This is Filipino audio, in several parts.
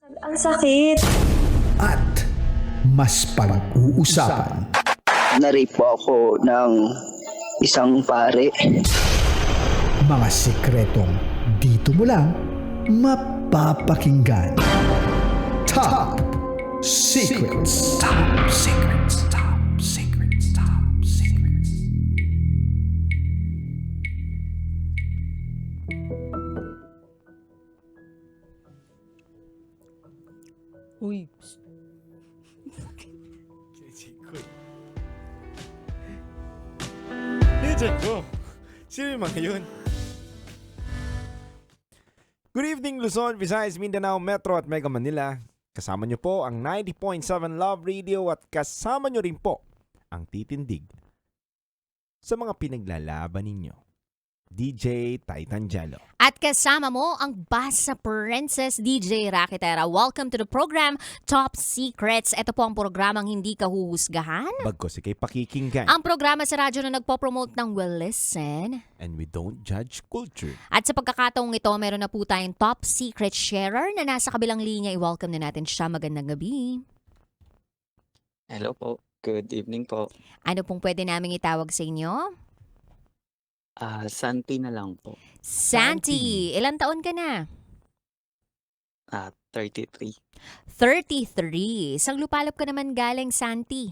Ang sakit. At mas pag-uusapan. Na-rape po ako ng isang pare. Mga sikretong dito mo lang mapapakinggan. Top Secrets. Top Secrets. Top Secrets. Top Secrets. Uy, Diyan ko. Sino yung mga yun? Good evening Luzon, Visayas, Mindanao, Metro at Mega Manila. Kasama nyo po ang 90.7 Love Radio at kasama nyo rin po ang titindig sa mga pinaglalaban ninyo. DJ Titan Jello. at kasama mo ang Basa Princess DJ Rakitera. Welcome to the program Top Secrets. Ito po ang programang hindi ka huhusgahan. Bagko si kay pakikinggan. Ang programa sa radyo na nagpo-promote ng Will Listen. And we don't judge culture. At sa pagkakataong ito, meron na po tayong Top Secret Sharer na nasa kabilang linya. I-welcome na natin siya. Magandang gabi. Hello po. Good evening po. Ano pong pwede naming itawag sa inyo? Santi na lang po. Santi. Ilang taon ka na? 33. 33. Sang lupalop ka naman galing, Santi?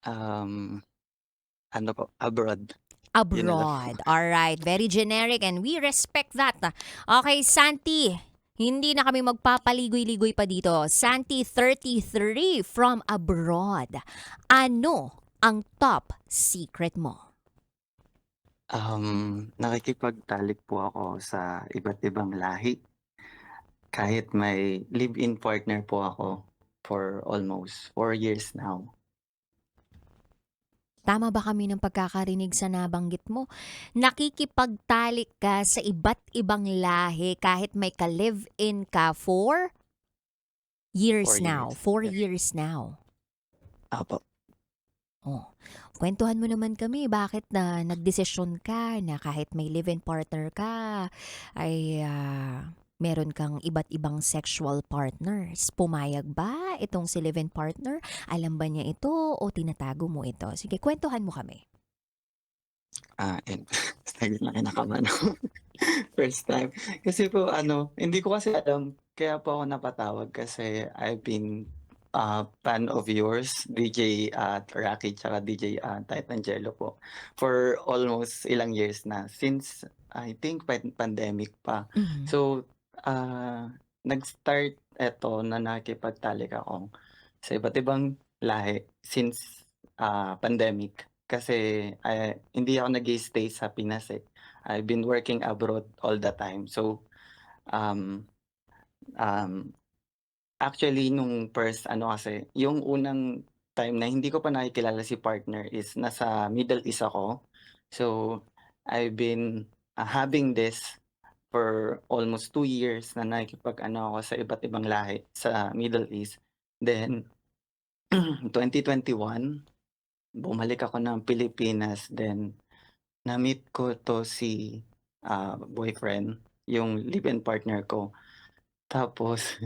Ano po? Abroad. Yun na lang. Abroad. Alright. Very generic and we respect that. Okay, Santi. Hindi na kami magpapaligoy-ligoy pa dito. Santi, 33 from abroad. Ano ang top secret mo? Nakikipagtalik po ako sa iba't ibang lahi. Kahit may live-in partner po ako for almost 4 years now. Tama ba kami ng pagkakarinig sa nabanggit mo? Nakikipagtalik ka sa iba't ibang lahi kahit may ka-live-in ka for years 4 now. years. 4 Yes. years now. Apo. Oh. Kwentuhan mo naman kami, bakit na nagdesisyon ka na kahit may live-in partner ka, ay meron kang iba't ibang sexual partners. Pumayag ba itong si live-in partner? Alam ba niya ito o tinatago mo ito? Sige, kwentuhan mo kami. And saglit na kinakabahan ako. First time. Kasi po, hindi ko kasi alam. Kaya po ako napatawag kasi I've been fan of yours, DJ Rocky, tsaka DJ Titan Jello po. For almost ilang years na. Since, I think, pandemic pa. Mhm. So, nag-start eto na nakikipagtalik ako sa iba't ibang lahi since pandemic. Kasi hindi ako nag-stay sa Pinas eh. I've been working abroad all the time. So, um, um, actually, nung first, kasi, yung unang time na hindi ko pa nakikilala si partner is nasa Middle East ako. So, I've been having this for almost 2 years na ako sa iba't ibang lahi sa Middle East. Then, 2021, bumalik ako ng Pilipinas. Then, na-meet ko to si boyfriend, yung live-in partner ko. Tapos,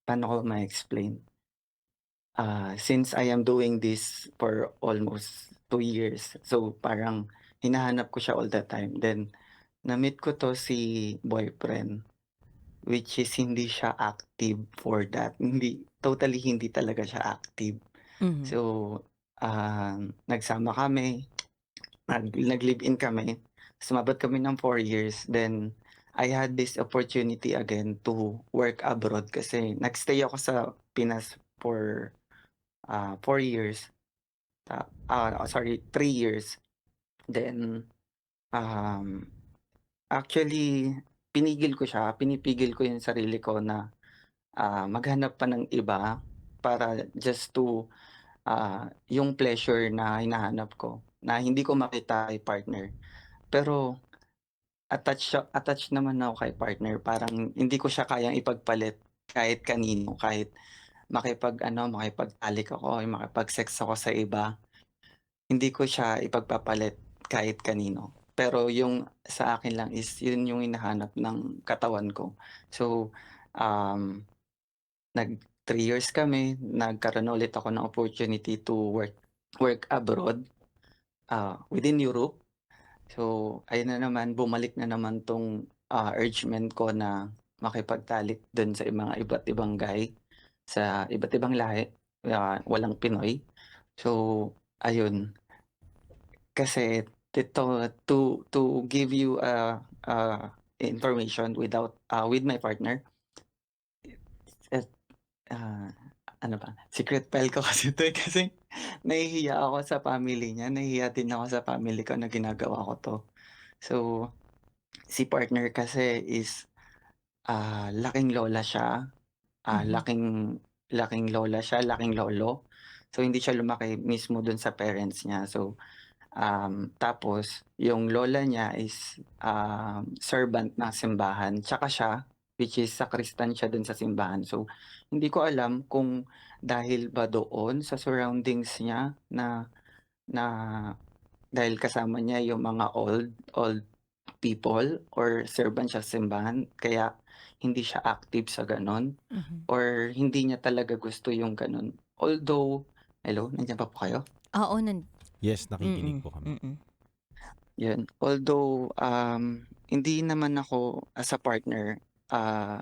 paano ko ma-explain? Since I am doing this for almost 2 years, so parang hinahanap ko siya all the time. Then, na-meet ko to si boyfriend, which is hindi siya active for that. Totally hindi talaga siya active. Mhm. So, nagsama kami, nag-live-in kami, sumabot kami ng 4 years. Then, I had this opportunity again to work abroad kasi nagstay ako sa Pinas for 4 years. 3 years. Then, actually, pinipigil ko yung sarili ko na maghanap pa ng iba para just to yung pleasure na hinahanap ko na hindi ko makita kay partner. Pero attached naman ako kay partner. Parang hindi ko siya kayang ipagpalit kahit kanino, kahit makipagtalik ako, makipag-sex ako sa iba. Hindi ko siya ipagpapalit kahit kanino. pero yung sa akin lang is yun yung hinahanap ng katawan ko. So, nag 3 years kami, nagkaroon ulit ako ng opportunity to work abroad, within Europe. So, ayun na naman, bumalik na naman 'tong, urgement ko na makipagtalik dun sa mga iba't ibang guy, sa iba't ibang lahi, walang Pinoy. So, ayun, kasi to give you, information with my partner, at, ah, ano ba, secret file ko kasi 'to, kasi nahihiya ako sa family niya, nahihiya din ako sa family ko na ginagawa ko 'to. So, si partner kasi is, laking lola siya, Mhm. laking lola siya, laking lolo. So, hindi siya lumaki mismo dun sa parents niya. So, tapos yung lola niya is, servant ng simbahan, tsaka siya, which is sakristan siya dun sa simbahan. So, hindi ko alam kung dahil ba doon sa surroundings niya na na dahil kasama niya yung mga old people or servant siya sa simbahan kaya hindi siya active sa gano'n Mhm. or hindi niya talaga gusto yung gano'n. Although hello, nandiyan pa po kayo? Oo, Yes, nakikinig mm, po kami. mm. 'Yun. Although, hindi naman ako as a partner, ah,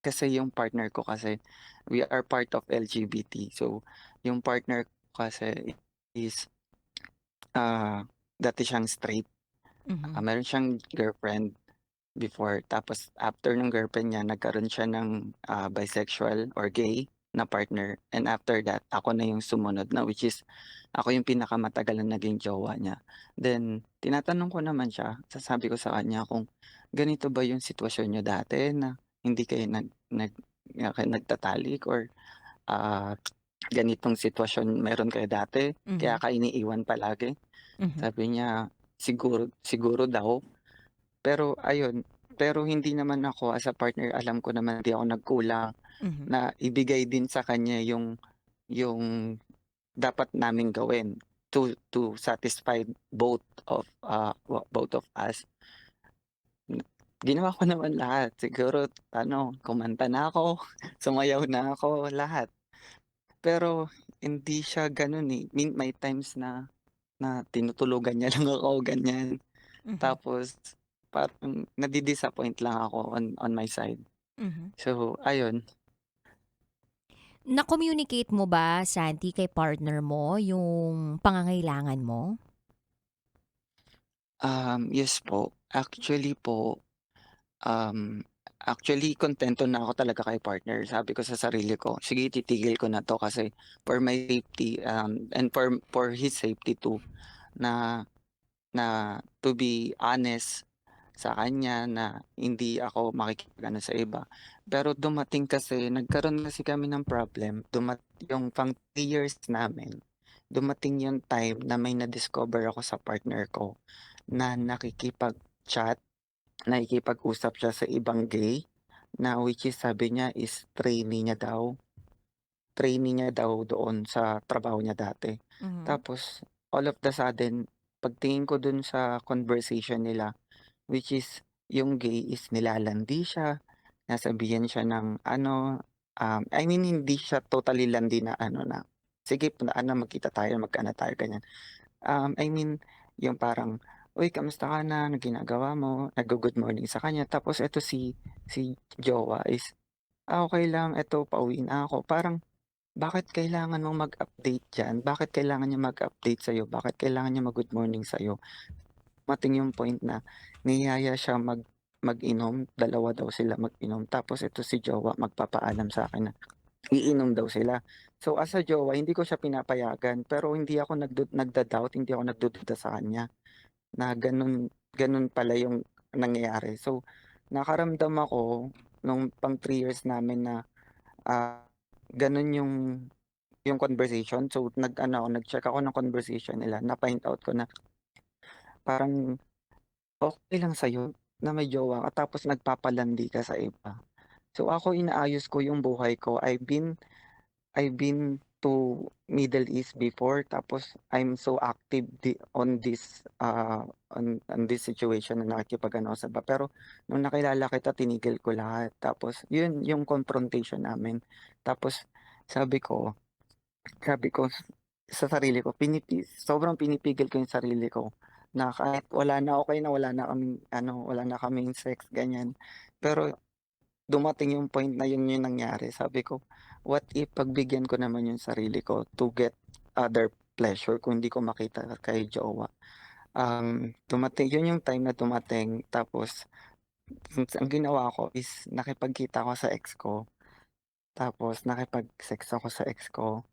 kasi yung partner ko kasi we are part of LGBT. So, yung partner ko kasi is, dati siyang straight. Mhm. Meron siyang girlfriend before tapos after nung girlfriend niya nagkaroon siya ng, bisexual or gay na partner and after that ako na yung sumunod na which is ako yung pinakamatagal na naging jowa niya. Then tinatanong ko naman siya, sasabi ko sa kanya kung ganito ba yung sitwasyon niyo dati na hindi kayo nagtatalik or, ah, ganitong sitwasyon meron kayo dati kaya Mhm. ka iniiwan palagi? Mhm. Sabi niya, siguro siguro daw. Pero ayun, pero hindi naman ako as a partner alam ko naman hindi ako nagkulang Mhm. na ibigay din sa kanya yung dapat naming gawin to satisfy both of us. Ginawa ko naman lahat, siguro ano, kumanta na ako, sumayaw na ako, lahat. Pero hindi siya gano'n, eh, may times na na tinutulugan niya lang ako, ganyan. Mhm. Tapos parang nadi-disappoint lang ako on my side. Mhm. So ayun, Na-communicate mo ba, Santi, kay partner mo yung pangangailangan mo? yes po. Um, actually kontento na ako talaga kay partner. Sabi ko sa sarili ko, "Sige titigil ko na 'to kasi for my safety, and for his safety too, na na to be honest sa kanya na hindi ako makikipag-ano sa iba." Pero dumating kasi nagkaroon kasi kami ng problem, yung pang 3 years namin, dumating yung time na may na-discover ako sa partner ko na nakikipag-chat, nakikipag-usap siya sa ibang gay na which is sabi niya is trainee niya daw doon sa trabaho niya dati. Mhm. Tapos all of the sudden, pagtingin ko dun sa conversation nila, which is yung gay is nilalandi siya, nasabihan siya ng ano, I mean hindi siya totally landi na ano na, "Sige magkita tayo, magka tayo," ganyan. I mean yung parang, "Uy kamusta ka na, anong ginagawa mo?" Naggo-good morning sa kanya tapos eto si jowa is, okey lang eto pauwi na ako." Parang bakit kailangan mong mag-update diyan? Bakit kailangan niya mag-update sa'yo? Bakit kailangan niya mag-good morning sa'yo? Dumating yung point na niyaya siya mag-inom, dalawa daw sila mag-inom tapos ito si jowa magpapaalam sa'kin na iinom daw sila. So, as a jowa hindi ko siya pinapayagan pero hindi ako nagda-doubt, hindi ako nagdududa sa kanya na gano'n pala yung nangyayari. So, nakaramdam ako nung pang 3 years namin na, gano'n yung conversation. So, nag-check ako ng conversation nila, na-find out ko na parang okey lang sa'yo na may jowa ka tapos nagpapalandi ka sa iba. So, ako inaayos ko yung buhay ko. I've been to Middle East before, tapos I'm so active on this situation na nakikipag-ano sa iba. Pero nung nakilala kita, tinigil ko lahat. Tapos yun yung confrontation namin. Tapos sabi ko, sabi ko sa sarili ko, sobrang pinipigil ko yung sarili ko na kahit wala na, okay na, wala na kaming sex, ganyan. Pero dumating yung point na yun yung nangyari. Sabi ko, what if pagbigyan ko naman yung sarili ko to get other pleasure kung hindi ko makita kay jowa. Dumating, yun yung time na dumating. Tapos, ang ginawa ko is nakipagkita ko sa ex ko. Tapos, nakipag-sex ako sa ex ko.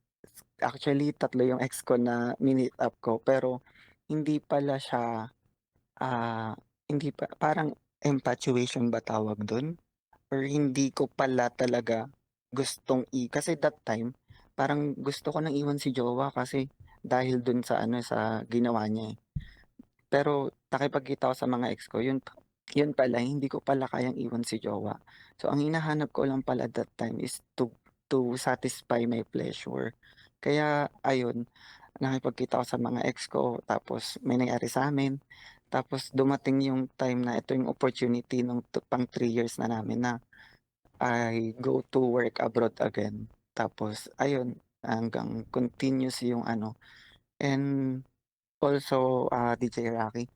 Actually, 3 yung ex ko na minute up ko. Pero, hindi pala siya, ah, hindi pa, parang infatuation ba tawag dun? Or hindi ko pala talaga gustong kasi that time, parang gusto ko nang iwan si jowa kasi dahil dun sa ano, sa ginawa niya, eh. Pero nakipagkita ako sa mga ex ko, yun pala hindi ko pala kayang iwan si jowa. So ang hinahanap ko lang pala that time is to satisfy my pleasure. Kaya ayun, nakipagkita ako sa mga ex ko tapos may nangyari sa'min. Tapos dumating yung time na ito yung opportunity nung pang 3 years na namin na I go to work abroad again. Tapos ayun, hanggang continuous yung ano. And also, DJ Rocky,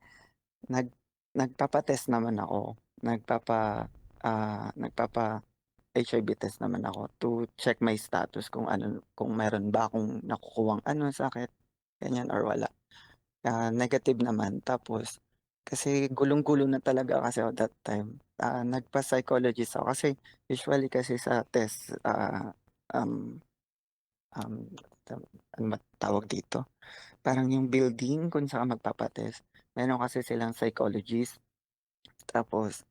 nag nagpapa-test naman ako. Nagpapa-HIV test naman ako to check my status kung ano, kung meron ba akong nakukuhang ano, sakit, ganyan or wala. Negative naman. Tapos kasi gulong-gulo na talaga kasi ako that time. Nagpa-psychologist ako kasi usually kasi sa test, um, um, ano ba tawag dito? Parang yung building kung saan ka magpapa-test, meron kasi silang psychologist. Tapos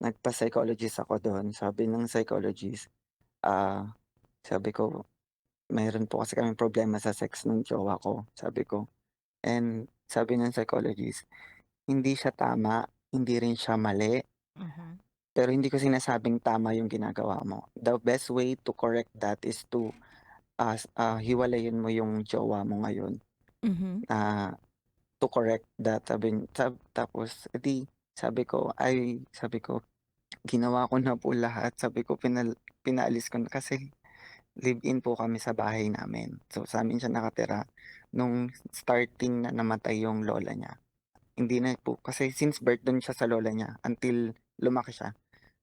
nagpa-psychologist ako dun. Sabi ng psychologist, ah, sabi ko, "Meron po kasi kaming problema sa sex ng jowa ko," sabi ko. And sabi ng psychologist, hindi siya tama, hindi rin siya mali, Mhm. pero hindi ko sinasabing tama yung ginagawa mo. The best way to correct that is to, hiwalayin mo yung jowa mo ngayon, Mhm. ah, to correct that. Tapos sabi ko, "Ginawa ko na po lahat." Sabi ko, pinaalis ko na kasi live-in po kami sa bahay namin. So, sa'min siya nakatira nung starting na namatay yung lola niya. Hindi na po kasi since birth dun siya sa lola niya until lumaki siya.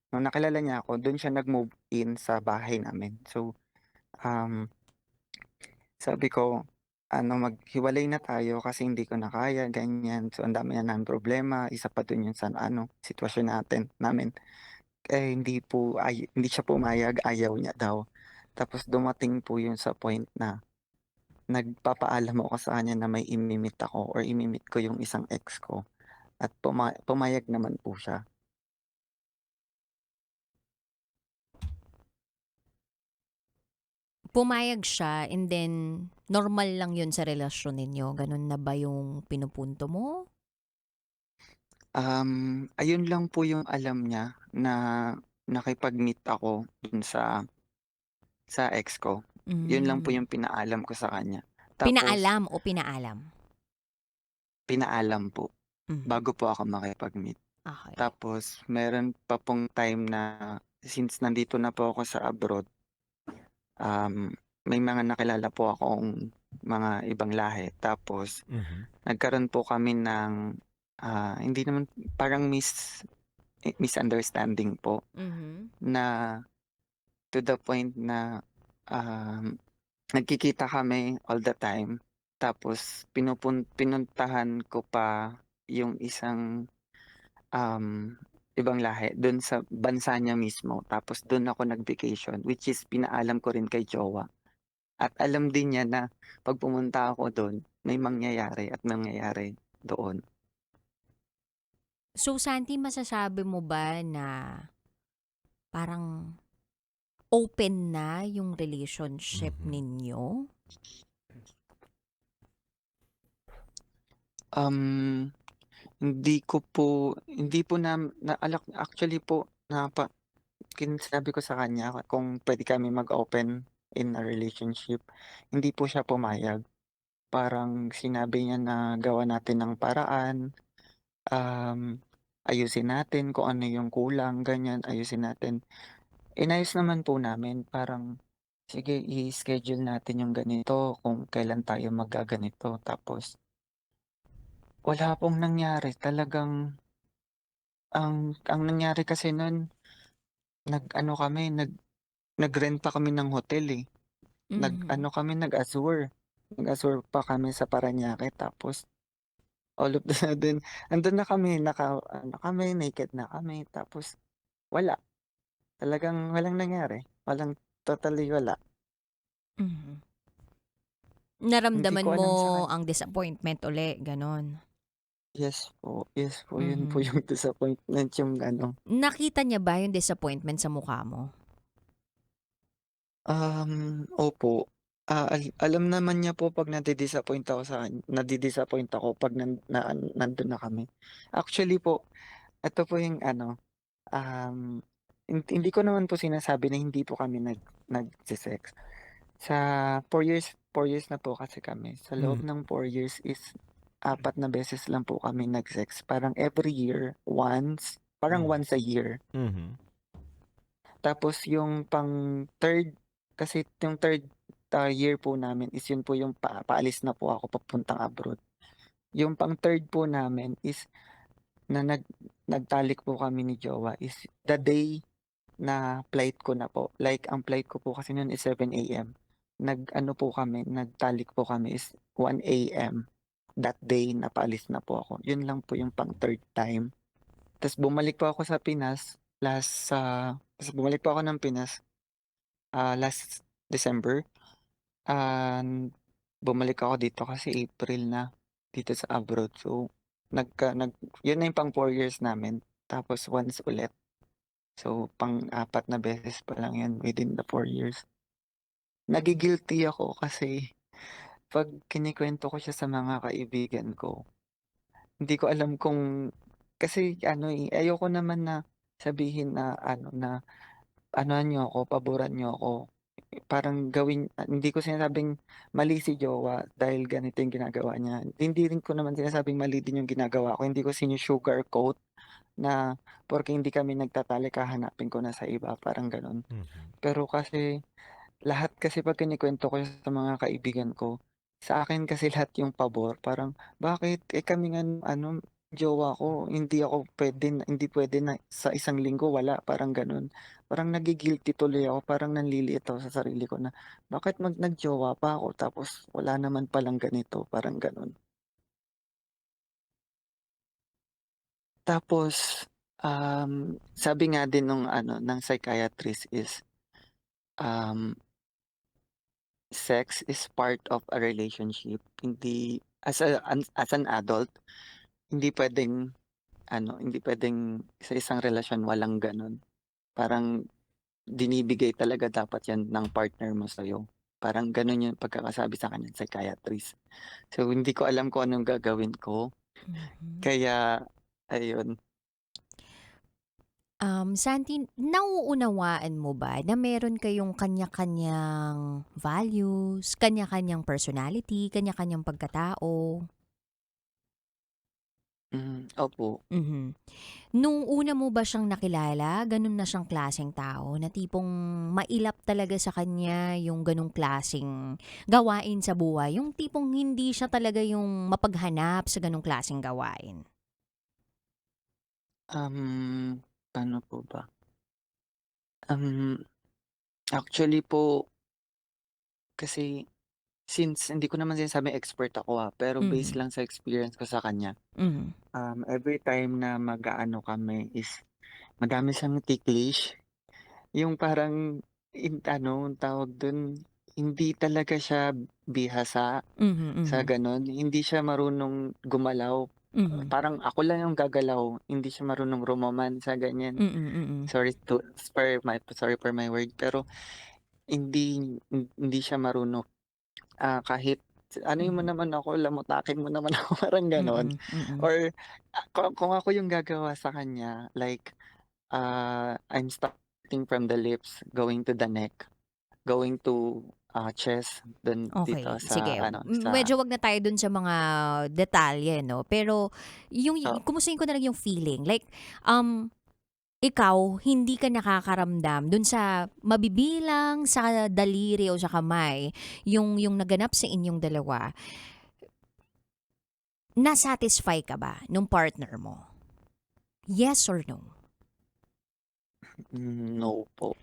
Nung nakilala niya ako, dun siya nag-move in sa bahay namin. So, um, sabi ko, maghiwalay na tayo kasi hindi ko na kaya, ganyan. So, ang dami na naming problema. Isa pa dun yung sa sitwasyon namin. Hindi siya pumayag, ayaw niya daw. Tapos dumating po yun sa point na nagpapaalam ako sa kanya na may imimit ako or imimit ko yung isang ex ko at pumayag naman po siya. Pumayag siya and then normal lang yun sa relasyon ninyo, ganun na ba yung pinupunto mo? Ayun lang po yung alam niya na nakipag-meet ako dun sa ex ko. Yun lang po Hmm. yung pinaalam ko sa kanya. Tapos Pinaalam o pinaalam? pinaalam po Mhm. bago po ako makipag-meet. Okey. Tapos meron pa pong time na since nandito na po ako sa abroad, um, may mga nakilala po akong mga ibang lahi. Tapos Mhm. nagkaroon po kami ng, hindi naman parang misunderstanding po Mhm. na to the point na, um, nagkikita kami all the time. Tapos pinuntahan ko pa yung isang, ibang lahi dun sa bansa niya mismo. Tapos dun ako nag-vacation, which is pinaalam ko rin kay jowa. At alam din niya na 'pag pumunta ako dun, may mangyayari at mangyayari doon. So, Santi, masasabi mo ba na parang open na yung relationship Mhm. ninyo? Um, hindi po actually po sinabi ko sa kanya kung puwede kami mag-open in a relationship, hindi po siya pumayag. Parang sinabi niya na gawan natin ng paraan, um, ayusin natin kung ano yung kulang, ganyan, ayusin natin. Inayos naman po namin, parang, sige i-schedule natin yung ganito, kung kailan tayo maggaganito. Tapos wala pong nangyari, talagang ang nangyari kasi nun, nag-ano kami, nag-rent pa kami ng hotel, eh. Mhm. Nag-ano kami, nag-Azur pa kami sa Parañaque, tapos all of the sudden andun na kami, naka-ano kami, naked na kami, tapos wala, talagang walang nangyari, totally wala. Mhm. Hindi ko Naramdaman mo alam sa ang disappointment uli, gano'n? yes po, yun po Mhm. yung disappointment, yung ano. Nakita niya ba yung disappointment sa mukha mo? Opo. Alam naman niya po 'pag nadi-disappoint ako 'pag nandun na kami. Actually po, eto po yung ano, hindi ko naman po sinasabi na hindi po kami nagse-sex. Sa 4 years na po kasi kami. Sa loob Mhm. ng 4 years is 4 na beses lang po kami nag-sex. Parang every year, once, parang Mhm. once a year. Mhm. Tapos yung pang-third, kasi yung third, year po namin is yun po yung paalis na po ako papuntang abroad. Yung pang-third po namin is na nagtalik po kami ni jowa is the day na flight ko na po. Like ang flight ko po kasi noon is 7 AM. Nag-ano po kami, nagtalik po kami is 1 AM. That day na paalis na po ako. Yun lang po yung pang-third time. Tas bumalik po ako sa Pinas tas bumalik po ako ng Pinas, last December. Bumalik ako dito kasi April na, dito sa abroad. So, yun na yung pang 4 years namin, tapos once ulit. So, pang-4 na beses pa lang yun within the 4 years. Nagi-guilty ako kasi 'pag kinukuwento ko siya sa mga kaibigan ko, hindi ko alam kung, kasi ano, eh, ayoko naman na sabihin na ano, na anuhan niyo ako, paboran niyo ako. Parang hindi ko sinasabing mali si jowa dahil ganito yung ginagawa niya. Hindi rin ko naman sinasabing mali din yung ginagawa ko. Hindi ko sinu-sugarcoat na porke hindi kami nagtatalik hahanapin ko na sa iba, parang gano'n. Mhm. Pero kasi lahat kasi 'pag kinukuwento ko sa mga kaibigan ko, sa akin kasi lahat yung pabor. Parang, "Bakit? Eh, kami nga nung ano, jowa ko hindi puwede na sa isang linggo wala." Parang gano'n. Parang nagi-guilty tuloy ako, parang nanliliit ako sa sarili ko na, bakit nag-jowa pa ako tapos wala naman palang ganito, parang gano'n. Tapos, sabi nga din nung ano, ng psychiatrist is, um sex is part of a relationship. Hindi as an adult, hindi puwedeng hindi puwedeng sa isang relasyon walang gano'n. Parang binibigay talaga dapat 'yan ng partner mo sa'yo. Parang gano'n yung pagkakasabi sa'kin ng psychiatrist. So, hindi ko alam kung anong gagawin ko, Mhm. kaya ayun. Santi, nauunawaan mo ba na meron kayong kanya-kanyang values, kanya-kanyang personality, kanya-kanyang pagkatao? Opo. Mhm. Nung una mo ba siyang nakilala, ganun na siyang klaseng tao na tipong mailap talaga sa kanya yung ganong klaseng gawain sa buhay? Yung tipong hindi siya talaga yung mapaghanap sa ganong klaseng gawain? Paano po ba? Um, Actually po, kasi since hindi ko naman sinasabing expert ako, pero based Mhm, lang sa experience ko sa kanya, mhm, every time na mag-aano kami is madami siyang ticklish. Yung parang ano, tawag dun, hindi talaga siya bihasa mhm, sa mhm, gano'n. Hindi siya marunong gumalaw. mhm, Parang ako lang yung gagalaw, hindi siya marunong rumomansa, ganyan. mm, mm, Sorry for my word, pero hindi siya marunong. Kahit anuhin mo mhm, naman ako, lamutakin mo naman ako, parang gano'n. mm, mm, Or, kung ako yung gagawa sa kanya, like, I'm starting from the lips going to the neck. going to chess dun dito Okay, sa sige. ano sa Medyo 'wag na tayo dun sa mga detalye 'no, pero oh, kumustahin ko na lang yung feeling, like, um, ikaw hindi ka nakakaramdam dun sa mabibilang sa daliri o sa kamay yung naganap sa inyong dalawa, na-satisfy ka ba nung partner mo? Yes or no? no po.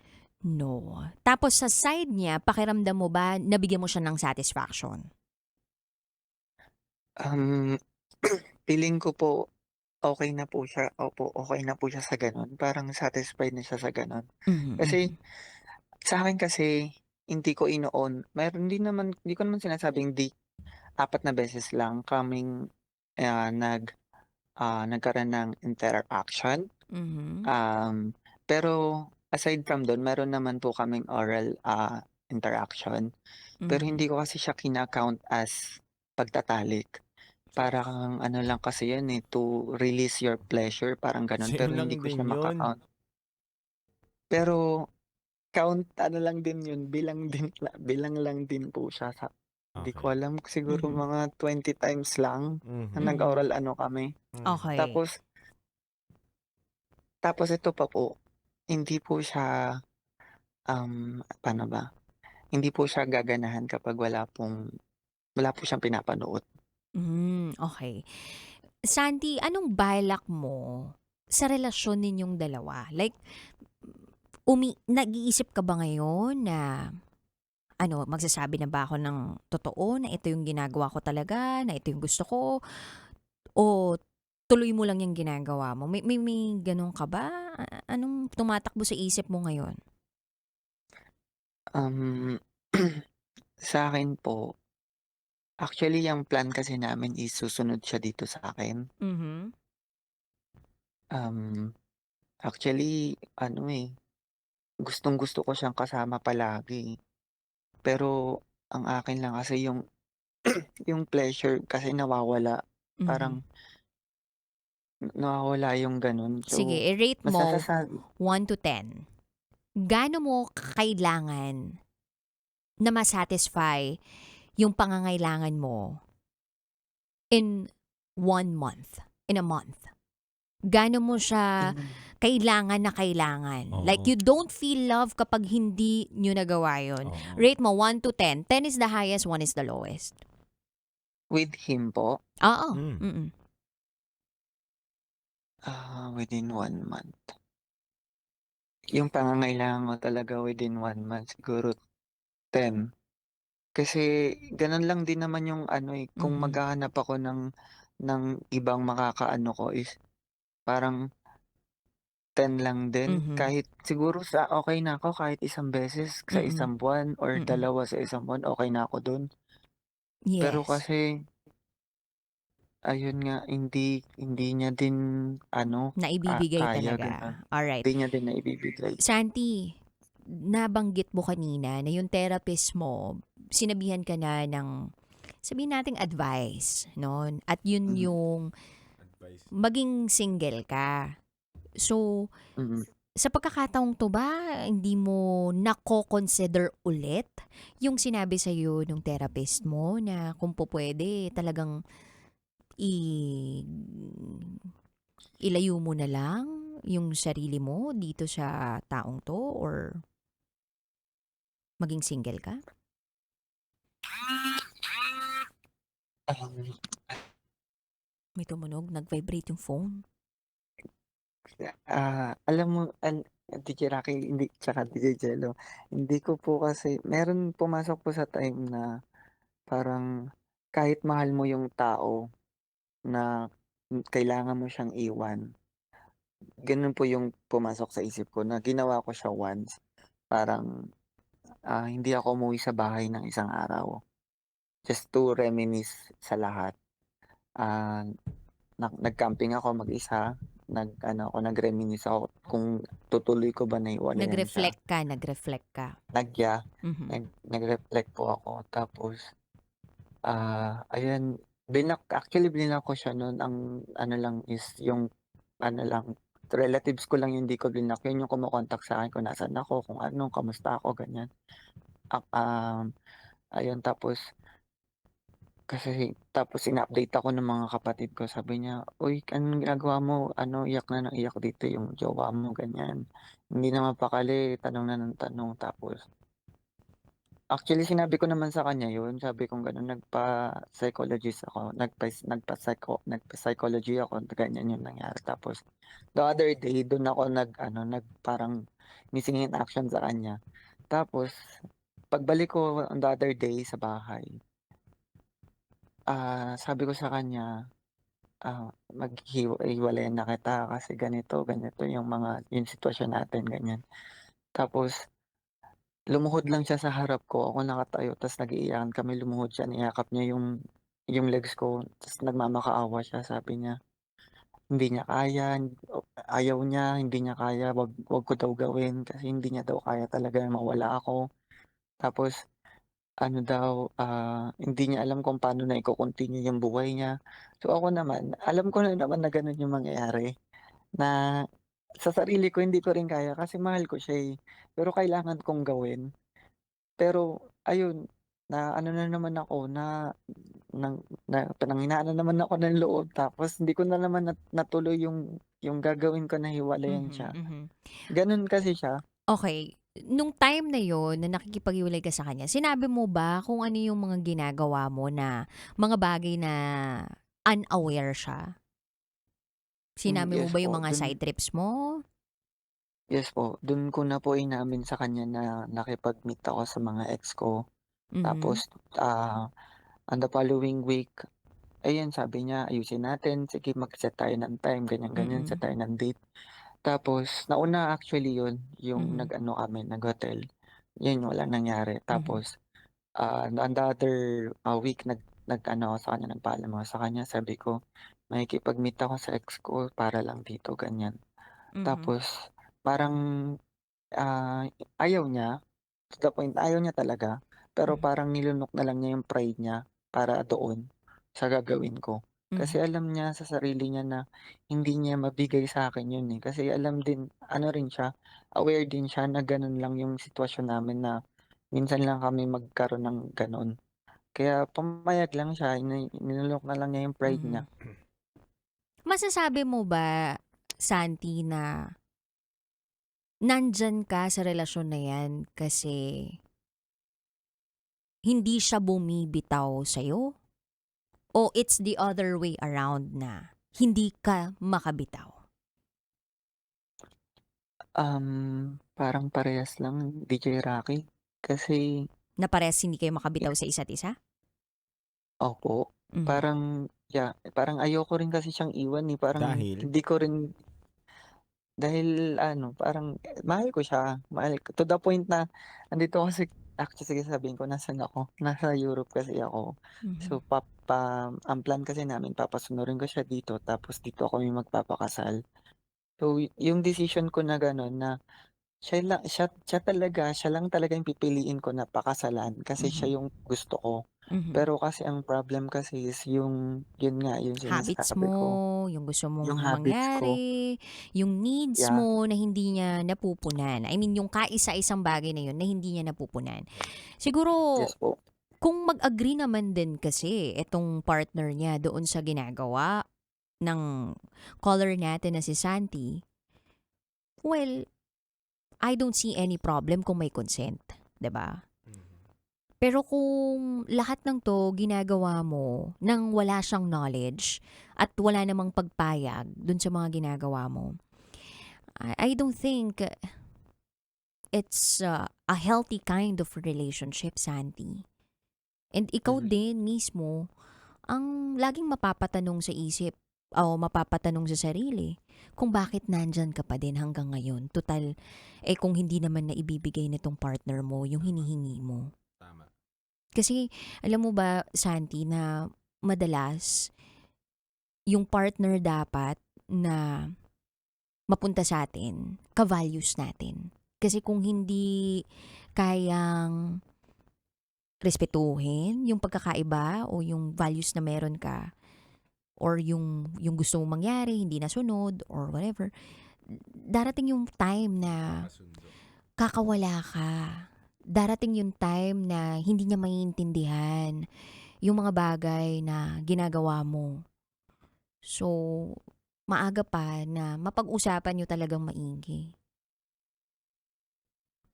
No. Tapos sa side niya, pakiramdam mo ba nabigyan mo siya ng satisfaction? Um, feeling ko po okey na po siya, opo, okey na po siya sa gano'n, parang satisfied na siya sa gano'n. Mhm, Kasi mhm. sa'kin kasi hindi ko ino-on meron din naman hindi ko naman sinasabing 4 na beses lang kaming, nagkaroon ng interaction. Mhm, Pero aside from dun meron naman po kaming oral, interaction. Pero mhm. hindi ko kasi siya kina-count as pagtatalik. Parang ano lang kasi yun, to release your pleasure parang gano'n, Same pero lang hindi ko din siya yun. maka-count. Pero count ano lang din yun, bilang lang din po siya sa hindi ko Okay. alam siguro Mhm, mga 20 times lang na Mhm, mhm. nag-oral ano kami. mhm. Okey. Tapos tapos ito pa po, hindi po siya, paano ba? Hindi po siya gaganahan kapag wala po siyang pinapanood. Okey. Sandy, anong balak mo sa relasyon ninyong dalawa? Like, nag-iisip ka ba ngayon na ano, magsasabi na ba ako ng totoo na ito yung ginagawa ko talaga, na ito yung gusto ko, o tuloy mo lang yung ginagawa mo? May gano'n ka ba? Anong tumatakbo sa isip mo ngayon? Um, Sa'kin po, actually ang plan kasi namin is susunod siya dito sa'kin. Mhm, Um, Actually ano, gustong-gusto ko siyang kasama palagi. Pero ang akin lang kasi yung pleasure kasi nawawala. mhm. Parang nawawala yung gano'n. So, Sige, i-rate mo masasabi 1 to 10. Gaano mo kailangan na ma-satisfy yung pangangailangan mo in 1 month, in a month? Gaano mo siya in kailangan na kailangan? Like, Oo, you don't feel love kapag hindi niyo nagawa yun. oo. Rate mo 1 to 10. 10 is the highest, 1 is the lowest. with him po, Oo, Hmm, mm. within 1 month. Yung pangangailangan ko talaga within 1 month siguro 10. Kasi gano'n lang din naman yung ano, kung Mhm, maghahanap ako ng ibang makakaano ko is parang 10 lang din. mhm. Kahit siguro okey na ako kahit isang beses sa Mm, isang buwan or mm. dalawa sa isang buwan, okey na ako dun. Pero Yes. kasi ayun nga, hindi hindi niya din ano, Naibibigay kaya talaga. gano'n. Alright. Hindi niya din naibibigay. Santi, nabanggit mo kanina na yung therapist mo, sinabihan ka na ng, sabihin nating advice, no? At yun Mm, yung advice. maging single ka. So, mm. sa pagkakataong to ba, hindi mo nako-consider ulit yung sinabi sa'yo nung therapist mo na kung po pwede talagang i ilayo mo na lang yung sarili mo dito sa taong 'to or maging single ka? Um, May tumunog, nag-vibrate yung phone. Alam mo DJ Rocky hindi tsaka DJ Jello, hindi ko po kasi meron pumasok po sa time na parang kahit mahal mo yung tao na kailangan mo siyang iwan, gano'n po yung pumasok sa isip ko na ginawa ko siya once. Parang, hindi ako umuwi sa bahay ng isang araw, just to reminisce sa lahat. Ah, Nag-camping ako mag-isa, nag-ano ako, nag-reminisce ako kung tutuloy ko ba na iwalayan siya. Nag-reflect ka. Nagya, Mhm. nag-reflect po ako tapos, ayan, actually blinak ko siya nun, ang ano lang is yung ano lang, relatives ko lang yung hindi ko blinak, yun yung kumo-contact sa'kin kung nasaan ako, kung ano, kamusta ako, ganyan. Ayun tapos tapos ina-update ako ng mga kapatid ko sabi niya, "Uy anong ginagawa mo? Ano iyak na ng iyak dito yung jowa mo," ganyan. Hindi na mapakali tanong na ng tanong tapos actually sinabi ko naman sa kanya yun, sabi kong gano'n nagpa-psychologist ako, nagpa-psychology ako ganyan yung nangyari. Tapos the other day dun ako nag-ano, parang missing in action sa kanya. Tapos pagbalik ko on the other day sa bahay, sabi ko sa kanya, "Hiwalayan na kita kasi ganito, ganito yung sitwasyon natin," ganyan. Tapos lumuhod lang siya sa harap ko, ako nakatayo ta's nag-iiyakan kami, lumuhod siya, niyakap niya yung legs ko ta's nagmamakaawa siya, sabi niya hindi niya kaya, ayaw niya, hindi niya kaya, 'wag ko daw gawin kasi hindi niya daw kaya talaga na mawala ako. Tapos ano daw, hindi niya alam kung paano na iko-continue yung buhay niya. So ako naman, alam ko na naman na gano'n yung mangyayari, na sa sarili ko hindi ko rin kaya kasi mahal ko siya, eh, pero kailangan kong gawin. Pero ayun, na ano na naman ako pinanghinaan na naman ako ng loob tapos hindi ko na naman natuloy yung gagawin ko na hiwalayan Mhm, siya. mhm. Gano'n kasi siya. Okey, nung time na yon na nakikipaghiwalay ka sa kanya, sinabi mo ba kung ano yung mga ginagawa mo na mga bagay na unaware siya? Sinabi mo Yes ba yung po, mga side trips mo? yes po, dun ko na po inamin sa kanya na nakipag-meet ako sa mga ex ko. Mhm, Tapos, on the following week, ayun sabi niya, "Ayusin natin, sige mag-set tayo ng time," ganyan-ganyan, "set mm, tayo ng date." Tapos nauna actually yun, yung mhm, nag-ano kami, nag-hotel. Yun walang nangyari. mhm, Tapos, on the other, week nag-ano ako sa kanya, nagpaalam ako sa kanya. Sabi ko, "Makikipag-meet ako sa ex ko para lang dito," ganyan. mhm, Tapos parang, ayaw niya, to the point ayaw niya talaga, pero mhm, parang nilunok na lang niya yung pride niya para doon sa gagawin ko. Kasi mhm, alam niya sa sarili niya na hindi niya mabigay sa akin yun, eh. Kasi alam din ano rin siya, aware din siya na gano'n lang yung sitwasyon namin na minsan lang kami magkaroon ng gano'n. Kaya pumayag lang siya, nilunok na lang niya yung pride niya. mhm. Masasabi mo ba, Santi, na nandiyan ka sa relasyon na 'yan kasi hindi siya bumibitaw sa'yo? O it's the other way around na hindi ka makabitaw? Parang parehas lang, DJ Rocky. Kasi Na parehas hindi kayo makabitaw sa isa't isa? opo, Mhm, parang ayoko rin kasi siyang iwan, eh, parang Dahil, hindi ko rin dahil ano, parang mahal ko siya, mahal ko to the point na andito kasi actually sige sabihin ko nasaan ako, nasa Europe kasi ako. mhm, So, ang plan kasi namin papasunurin ko siya dito tapos dito kami magpapakasal. So, yung decision ko na gano'n na siya lang talaga yung pipiliin ko na pakasalan kasi mhm, siya yung gusto ko. mhm. Pero kasi ang problem kasi is yun nga, yung Habits sinasabi ko, mo, yung gusto yung mong habits ko. mangyari, yung needs Yeah, mo na hindi niya napupunan. I mean, yung kaisa-isang bagay na yun na hindi niya napupunan. Siguro, yes po. kung mag-agree naman din kasi itong partner niya doon sa ginagawa ng caller natin na si Santi, well, I don't see any problem kung may consent, 'di ba? Pero kung lahat ng 'to ginagawa mo nang wala siyang knowledge at wala namang pagpayag dun sa mga ginagawa mo, I don't think it's a healthy kind of relationship, Santi. And ikaw mhm, din mismo ang laging mapapatanong sa isip o mapapatanong sa sarili kung bakit nandyan ka pa din hanggang ngayon. Tutal, kung hindi naman na ibibigay nitong partner mo yung hinihingi mo. tama. Kasi alam mo ba, Santi, na madalas yung partner dapat na mapunta sa atin, ka-values natin. Kasi kung hindi kayang respetuhin yung pagkakaiba o yung values na meron ka or yung gusto mong mangyari, hindi nasunod or whatever, darating yung time na Kasundo. kakawala ka. darating yung time na hindi niya maiintindihan yung mga bagay na ginagawa mo. So, maaga pa na mapag-usapan niyo talagang maigi.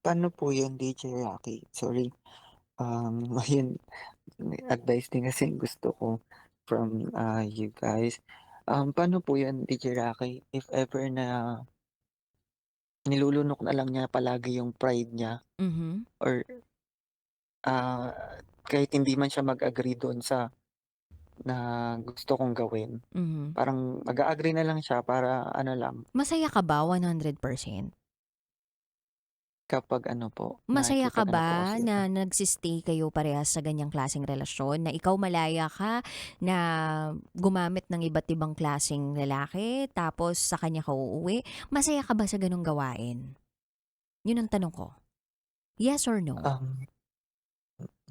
Paano po yun, DJ Rocky? Sorry. Ayun, may advice din kasi gusto ko from you guys. Paano po yun, DJ Rocky, if ever na nilulunok na lang niya palagi yung pride niya Mhm. or ah, kahit hindi man siya mag-agree doon sa na gusto kong gawin, Mhm. parang mag-a-agree na lang siya para ano lang, Masaya ka ba 100%? kapag ano po, Masaya ka nakikipag-ano po ba kasi ako. na nagsi-stay kayo parehas sa ganyang klaseng relasyon? Na ikaw malaya ka na gumamit ng iba't ibang klaseng lalaki tapos sa kanya ka uuwi? Masaya ka ba sa ganong gawain? Yun ang tanong ko. Yes or no? Um,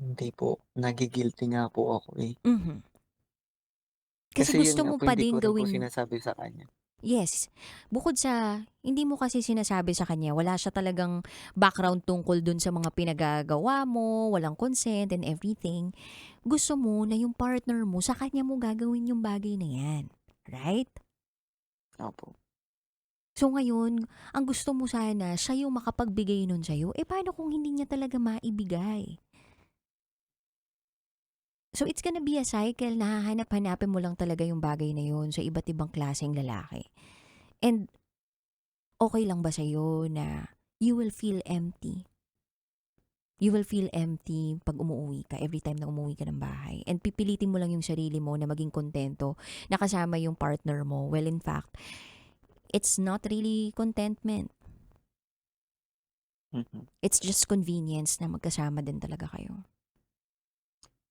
Hindi po, nagi-guilty nga po ako eh. Mhm. Kasi Kasi yun gusto nga mo po pa hindi ko din rin po gawin. sinasabi sa kanya. Yes. Bukod sa hindi mo kasi sinasabi sa kanya, wala siya talagang background tungkol dun sa mga pinagagawa mo, walang consent and everything. Gusto mo na yung partner mo, sa kanya mo gagawin yung bagay na yan. Right? Opo. So ngayon, ang gusto mo sana, siya yung makapagbigay nun sa'yo. Eh paano kung hindi niya talaga maibigay? So it's gonna be a cycle na hahanap-hanapin mo lang talaga yung bagay na yun sa iba't ibang klaseng lalaki. And okay lang ba sa'yo na you will feel empty? You will feel empty pag umuwi ka, every time na umuwi ka ng bahay. And pipilitin mo lang yung sarili mo na maging kontento na kasama yung partner mo. Well, in fact, it's not really contentment. Mhm. It's just convenience na magkasama din talaga kayo.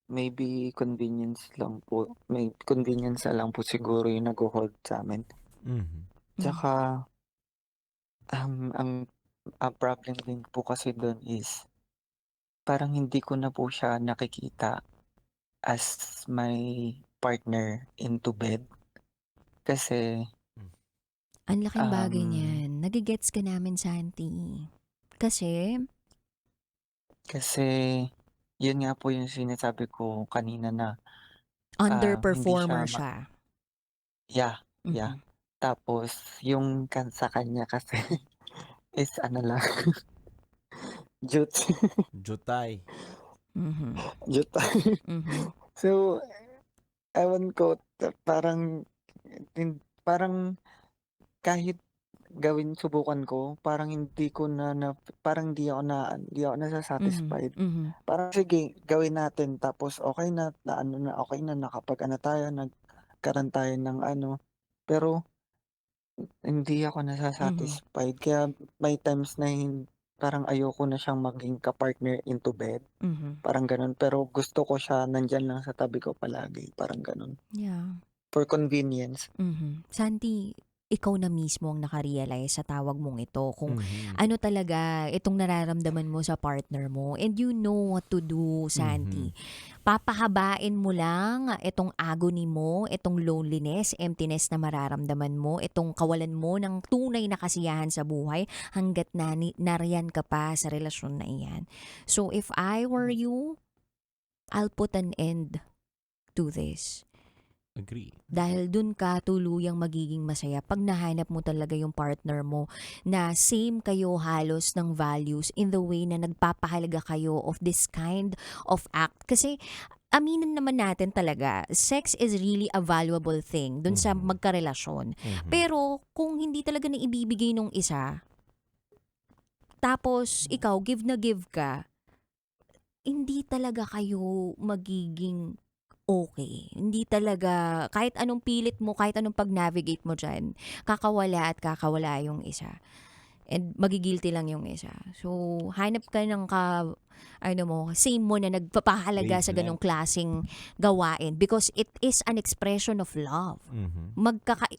Maybe convenience lang po. May convenience na lang po siguro yung nagho-hold sa'min. Mhm. Tsaka, ang problem din po kasi dun is parang hindi ko na po siya nakikita as my partner into bed. Kasi, Ang laking bagay um, niyan. Nagigets ka namin, Santi. Kasi, kasi yun nga po yung sinasabi ko kanina na, hindi underperformer siya siya. yeah, yeah. Mhm. Tapos yung sa kanya kasi is ano lang, jute, Jutay. Mhm. jute. Mhm. So, ewan ko, parang parang kahit subukan ko, parang hindi ko na parang hindi ako Mhm. nasa-satisfied. Mhm. Parang sige, gawin natin tapos okey na ano na, okey na nakapag-ano tayo, nagkaroon tayo ng ano, pero hindi ako Mhm. nasa-satisfied kaya may times na parang ayoko na siyang maging ka-partner into bed, Mhm. parang gano'n. Pero gusto ko siya nandiyan lang sa tabi ko palagi, parang gano'n. Yeah. For convenience. Mhm. Santi, ikaw na mismo ang naka-realize sa tawag mong ito kung Mhm. ano talaga itong nararamdaman mo sa partner mo and you know what to do, Mhm. Santi. Papahabain mo lang itong agony mo, itong loneliness, emptiness na mararamdaman mo, itong kawalan mo ng tunay na kasiyahan sa buhay hanggat nariyan ka pa sa relasyon na iyan. So if I were you, I'll put an end to this. Agree. Dahil dun ka tuluyang magiging masaya pag nahanap mo talaga yung partner mo na same kayo halos ng values in the way na nagpapahalaga kayo of this kind of act. Kasi aminin naman natin talaga, sex is really a valuable thing dun sa Mhm. magkarelasyon. Mhm. Pero kung hindi talaga na ibibigay nung isa, tapos ikaw give na give ka, hindi talaga kayo magiging okay. Hindi talaga, kahit anong pilit mo, kahit anong pag-navigate mo dyan, kakawala at kakawala yung isa. And magigilty lang yung isa. So, hanap ka ng ano mo, same mo na nagpapahalaga sa ganong Wavelength. klaseng gawain because it is an expression of love. Mhm.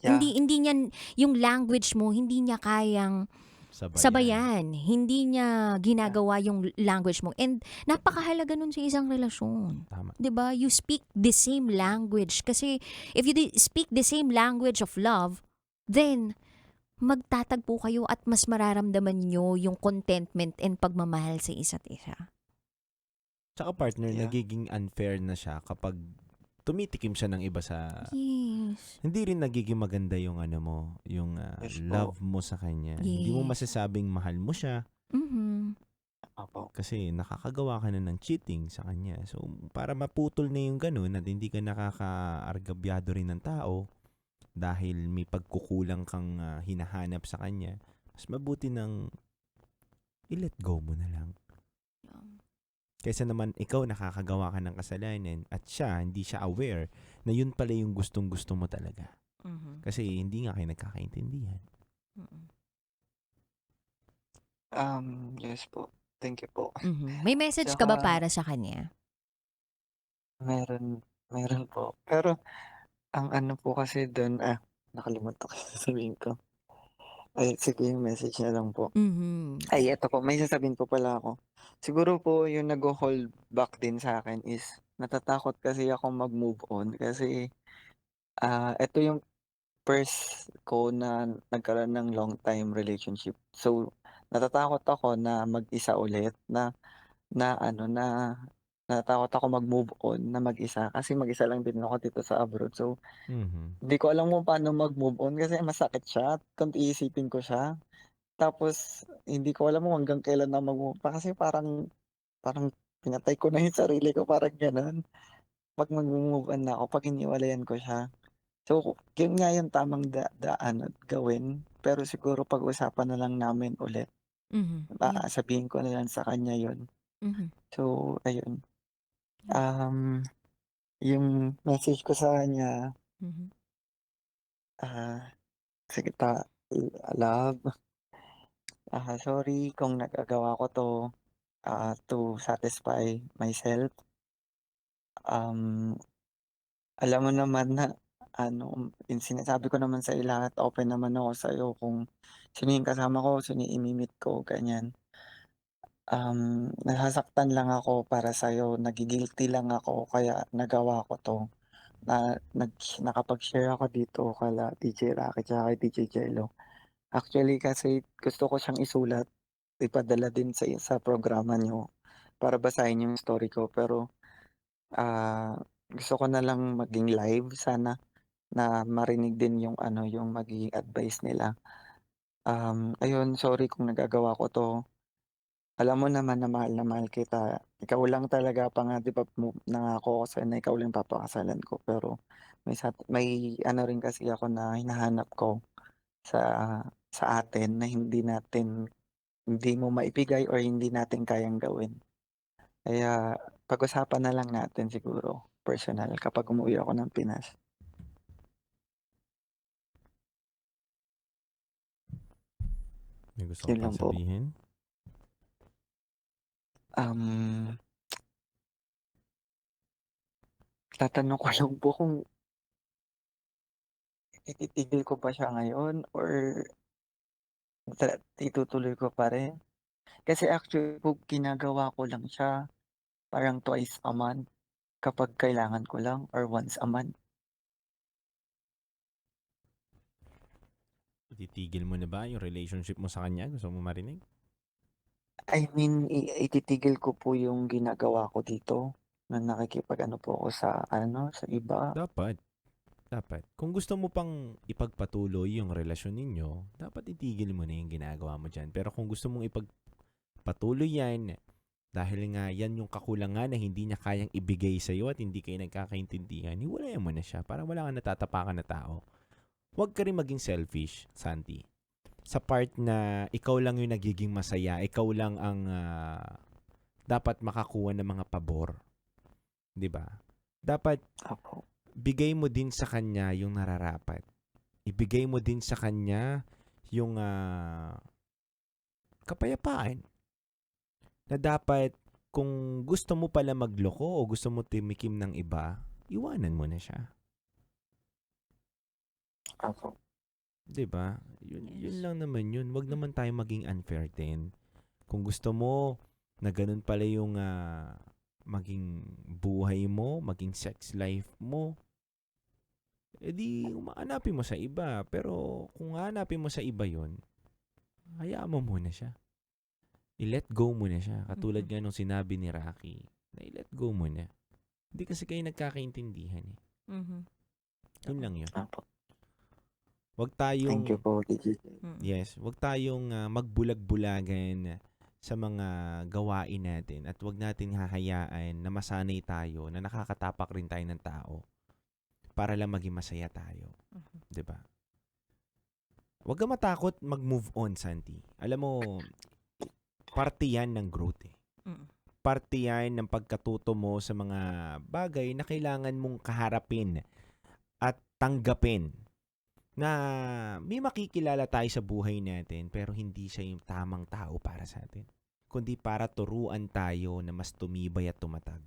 Yeah. Hindi niyan, yung language mo, hindi niya kayang Sabayan. sabayan. Hindi niya Yeah. ginagawa yung language mo. And napakahalaga nun sa isang relasyon. Tama. 'Di ba? You speak the same language. Kasi if you speak the same language of love, then magtatagpo kayo at mas mararamdaman nyo yung contentment and pagmamahal sa isa't isa. Tsaka partner, Yeah. nagiging unfair na siya kapag tumitikim siya ng iba sa... Yes. Hindi rin nagiging maganda yung yung Yes po. love mo sa kanya. Hindi mo Yes. masasabing mahal mo siya Mhm. Opo. kasi nakakagawa ka na ng cheating sa kanya. So, para maputol na yung ganun at hindi ka nakakaargabyado rin ng tao dahil may pagkukulang kang hinahanap sa kanya, mas mabuti nang i-let go mo na lang. Kaysa naman ikaw nakakagawa ka ng kasalanan at hindi siya aware na yun pala yung gustong-gusto mo talaga. Mhm. Kasi hindi nga kayo nagkakaintindihan. Mhm. Yes po. Thank you po. Mhm. May message ka ba Tsaka para sa kanya? meron po. Pero ang ano po kasi dun, nakalimutan ko yung sasabihin ko. Ay, sige yung message na lang po. Mhm. Ay, eto po, may sasabihin po pala ako. Siguro po yung nagho-hold back din sa akin is natatakot kasi ako mag-move on kasi, eto yung first ko na nagkaroon ng long time relationship. So, natatakot ako na mag-isa ulit na ano, natatakot ako mag-move on na mag-isa kasi mag-isa lang din ako dito sa abroad. So, Mhm. hindi ko alam kung paano mag-move on kasi masakit siya kung iisipin ko siya. Tapos hindi ko alam kung hanggang kailan na mag-move pa kasi parang parang pinatay ko na yung sarili ko, parang gano'n. 'Pag magmo-move on na ako 'pag hiniwalayan ko siya. So, yun nga yung tamang daan at gawin, pero siguro pag-usapan na lang namin ulit. Mhm. Yeah. Sabihin ko na lang sa kanya yun. Mhm. So, ayun. Yeah. Yung message ko sa kanya, Mhm. ah, sige love, sorry kung nagagawa ko 'to, to satisfy myself. Um, Alam mo naman na ano, yung sinasabi ko naman sa'yo lahat, open naman ako sa'yo kung sino yung kasama ko, sino yung imi-meet ko, ganyan. Nasasaktan lang ako para sa'yo, nagi-guilty lang ako kaya nagawa ko 'to, na nakapag-share ako dito kala DJ Rocky tsaka kay DJ Jello. Actually kasi gusto ko siyang isulat, ipadala din sa programa niyo para basahin yung story ko pero, gusto ko na lang maging live sana na marinig din yung ano, yung magiging advice nila. Ayun, sorry kung nagagawa ko 'to. Alam mo naman na mahal kita. Ikaw lang talaga pa nga 'di ba nangako ako sa'yo na ikaw lang papakasalan ko pero may ano rin kasi ako na hinahanap ko sa sa atin na hindi mo maibigay or hindi natin kayang gawin. Kaya pag-usapan na lang natin siguro personal kapag umuwi ako ng Pinas. May gusto ka Yun pang lang po. sabihin? Um, Tatanong ko lang po kung ititigil ko ba siya ngayon or itutuloy ko pa rin. Kasi actually po ginagawa ko lang siya parang twice a month kapag kailangan ko lang or once a month. Ititigil mo na ba yung relationship mo sa kanya? Gusto mo marinig? I mean, ititigil ko po yung ginagawa ko dito na nakikipag-ano po ako sa ano, sa iba. Dapat. Dapat. Kung gusto mo pang ipagpatuloy yung relasyon ninyo, dapat itigil mo na yung ginagawa mo dyan. Pero kung gusto mong ipagpatuloy yan, dahil nga yan yung kakulangan na hindi niya kayang ibigay sa'yo at hindi kayo nagkakaintindihan, hiwalayan mo na siya para wala kang natatapakan na tao. Huwag ka rin maging selfish, Santi. Sa part na ikaw lang yung nagiging masaya, ikaw lang ang dapat makakuha ng mga pabor. 'Di ba? Dapat Opo. bigay mo din sa kanya yung nararapat. Ibigay mo din sa kanya yung kapayapaan na dapat kung gusto mo pala magloko o gusto mo timikim ng iba, iwanan mo na siya. Opo. 'Di ba? Yun Yes. lang naman yun. Wag naman tayo maging unfair din. Kung gusto mo na ganun pala yung maging buhay mo, maging sex life mo, edi hanapin mo sa iba. Pero kung hanapin mo sa iba yon, hayaan mo muna siya. I-let go mo na siya. Katulad nga nung sinabi ni Rocky, na i-let go mo na. Hindi kasi kayo nagkakaintindihan eh. Mhm. Yun lang yun. Apo. Wag tayong, Thank you po, DJ. yes, wag tayong magbulag-bulagan sa mga gawain natin at wag natin hahayaan na masanay tayo na nakakatapak rin tayo ng tao para lang maging masaya tayo. 'Di ba? Wag ka matakot mag-move on, Santi. Alam mo, parte yan ng growth eh. Mm. Parte yan ng pagkatuto mo sa mga bagay na kailangan mong kaharapin at tanggapin na may makikilala tayo sa buhay natin pero hindi siya yung tamang tao para sa atin. Kundi para turuan tayo na mas tumibay at tumatag.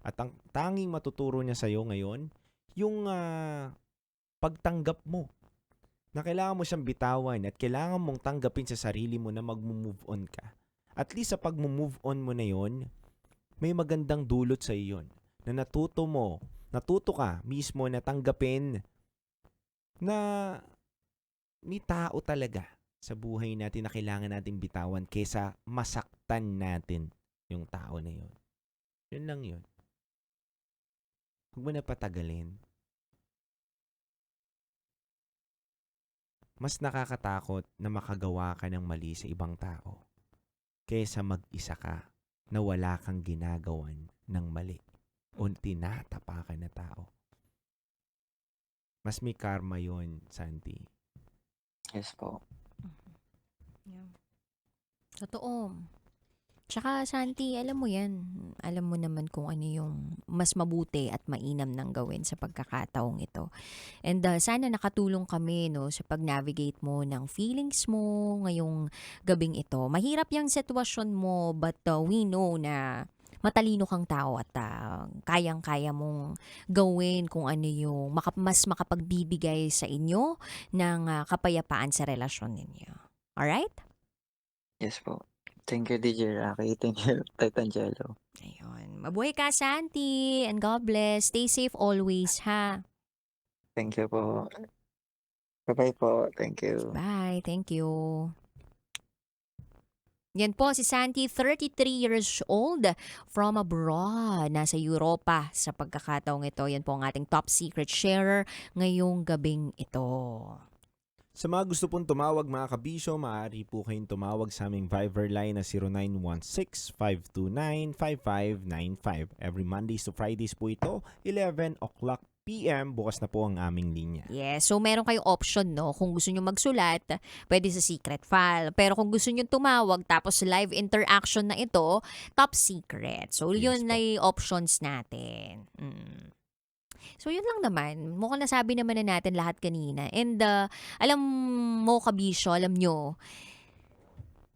At ang tanging matuturo niya sa'yo ngayon, yung pagtanggap mo na kailangan mo siyang bitawan at kailangan mong tanggapin sa sarili mo na mag-move on ka. At least sa pag-move on mo na yon, may magandang dulot sa iyo na natuto ka mismo na tanggapin na may tao talaga sa buhay natin na kailangan natin bitawan kaysa masaktan natin yung tao na yun. Yun lang yun. Huwag mo na patagalin. Mas nakakatakot na makagawa ka ng mali sa ibang tao kaysa mag-isa ka na wala kang ginagawan ng mali o tinatapakan na tao. Mas may karma yon, Santi. Yes po. Yeah. Totoo. Tsaka, Santi, alam mo yan. Alam mo naman kung ano yung mas mabuti at mainam ng gawin sa pagkakataong ito. And sana nakatulong kami no, sa pag-navigate mo ng feelings mo ngayong gabing ito. Mahirap yung sitwasyon mo but we know na matalino kang tao at kayang-kaya mong gawin kung ano yung mas makapagbibigay sa inyo ng kapayapaan sa relasyon ninyo. Alright? Yes po. Thank you, DJ Rocky. Thank you, Titangelo. Ayun. Mabuhay ka, Santi. And God bless. Stay safe always, ha? Thank you po. Bye-bye po. Thank you. Bye. Thank you. Yan po si Santi, 33 years old from abroad. Nasa Europa sa pagkakataong ito. Yan po ang ating top secret sharer ngayong gabing ito. Sa mga gusto pong tumawag mga kabisyo, maaari po kayong tumawag sa aming Viber line na 0916-529-5595. Every Mondays to Fridays po ito, 11 o'clock PM, bukas na po ang aming linya. Yes, so meron kayong option, no? Kung gusto nyo magsulat, pwede sa secret file. Pero kung gusto nyo tumawag, tapos live interaction na ito, top secret. So Yes yun po. na yung options natin. So yun lang naman. Mukhang nasabi naman na natin lahat kanina. And alam mo, kabisyo, alam nyo,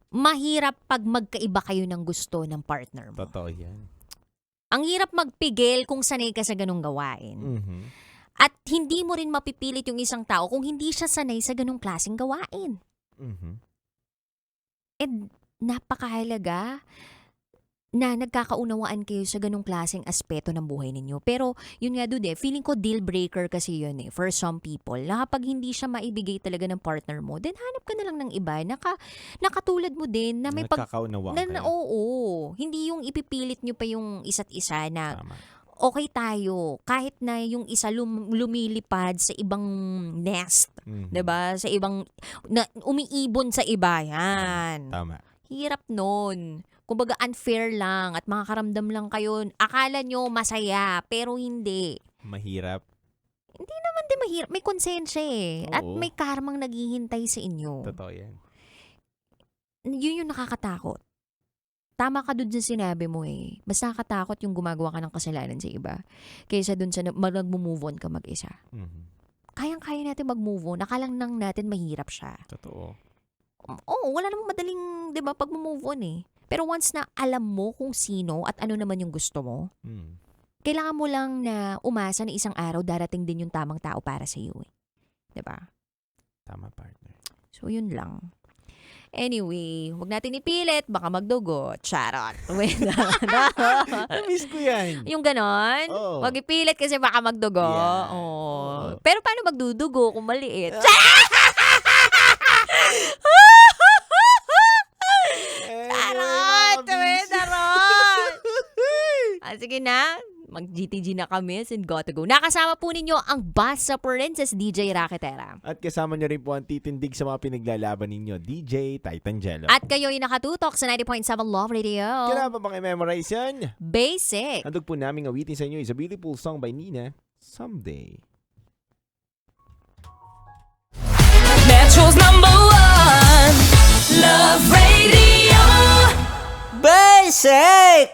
mahirap pag magkaiba kayo ng gusto ng partner mo. Totoo yan. Ang hirap magpigil kung sanay ka sa ganung gawain. Mhm. At hindi mo rin mapipilit yung isang tao kung hindi siya sanay sa ganung klaseng gawain. Mhm. And napakahalaga na nagkakaunawaan kayo sa ganung klaseng aspeto ng buhay ninyo. Pero yun nga dude, feeling ko deal breaker kasi yun for some people. Na kapag hindi siya maibigay talaga ng partner mo, then hanap ka na lang ng iba na nakatulad mo din na may Nagkakaunawaan kayo. oo, hindi yung ipipilit nyo pa yung isa't isa na Tama. okay tayo kahit na yung isa lumilipad sa ibang nest, Mhm. 'di ba? Sa ibang umiibon sa iba yan. Tama. Hirap nun. Kumbaga unfair lang at makakaramdam lang kayo. Akala nyo masaya, pero hindi. Mahirap. Hindi mahirap. May konsensya eh. At Oo. may karmang naghihintay sa inyo. Totoo yan. Yun yung nakakatakot. Tama ka dun sa sinabi mo eh. Mas nakakatakot yung gumagawa ka ng kasalanan sa iba. Kaysa dun sa mag-move on ka mag-isa. Mhm. Kayang-kaya natin mag-move on. Nakalang nang natin mahirap siya. Totoo. Oo, wala namang madaling, 'di ba, pag-move on eh. Pero once na alam mo kung sino at ano naman yung gusto mo, Mm. kailangan mo lang na umasa na isang araw darating din yung tamang tao para sa iyo eh. 'Di ba? Tama, partner. So yun lang. Anyway, huwag natin ipilit, baka magdugo. Charot. Wait Na-miss ko yan. Yung ganon, Oo. huwag ipilit kasi baka magdugo. Yeah. Oo. Pero paano magdudugo kung maliit? Charot! Charot! Sige na, mag-GTG na kami and got to go. Nakasama po ninyo ang Basta Princess DJ Raketera. At kasama nyo rin po ang titindig sa mga pinaglalaban ninyo, DJ Titangelo. At kayo'y nakatutok sa 90.7 Love Radio. Kailangan pa bang i-memorize yan? Basic. Handog po namin awitin sa inyo is a beautiful song by Nina, Someday. Metro's #1 Love Radio. Basic!